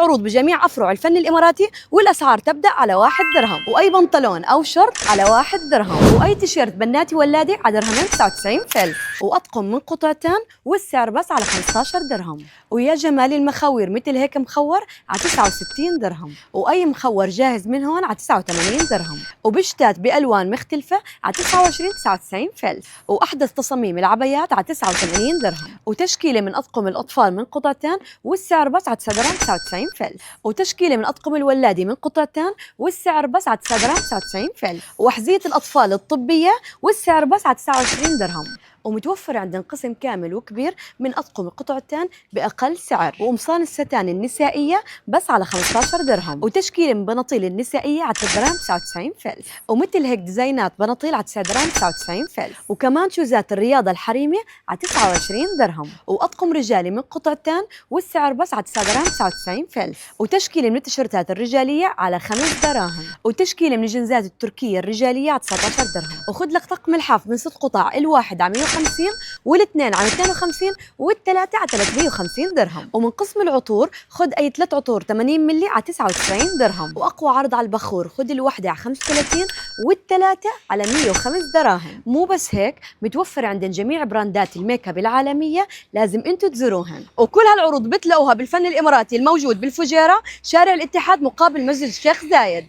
العروض بجميع أفرع الفن الإماراتي، والأسعار تبدأ على 1 درهم، وأي بنطلون أو شورت على 1 درهم، وأي تيشيرت بناتي ولادي على درهمين 99 فلس، وأطقم من قطعتين والسعر بس على 15 درهم. ويا جمال المخاوير مثل هيك مخور على 69 درهم، وأي مخور جاهز من هون على 89 درهم، وبشتات بألوان مختلفة على 29 فلس، وأحدث تصاميم العبايات على 89 درهم، وتشكيلة من أطقم الأطفال من قطعتين والسعر بس على 9 درهم 99 فلس، وتشكيلة من أطقم الولادي من قطعتين والسعر بس على 9 درهم 99 فلس، وأحذية الأطفال الطبية والسعر بس على 29 درهم. ومتوفر عندنا قسم كامل وكبير من أطقم القطعتين بأقل سعر، وقمصان الستان النسائية بس على 15 درهم، وتشكيلة من بناطيل النسائية على 3 درهم 99 فلس، ومثل هيك ديزاينات بناطيل على 9 درهم 99 فلس، وكمان شوزات الرياضة الحريمي على 29 درهم، وأطقم رجالي من قطعتين والسعر بس على 9 درهم 99 فلس، وتشكيلة من التيشيرتات الرجالية على 5 دراهم، وتشكيلة من الجنزات التركية الرجالية على 19 درهم. وخذ لك طقم الحاف من 6 قطع، الواحد على 150 والاثنين على 250 والثلاثة على 350 درهم. ومن قسم العطور خذ أي 3 عطور 80 ملي على 99 درهم، وأقوى عرض على البخور خذ الوحدة على 35 والثلاثة على 105 دراهم. مو بس هيك، متوفر عندنا جميع براندات الميك اب العالمية، لازم انتو تزوروهن. وكل هالعروض بتلاقوها بالفن الإماراتي الموجود بالفجيرة، شارع الاتحاد مقابل مسجد الشيخ زايد.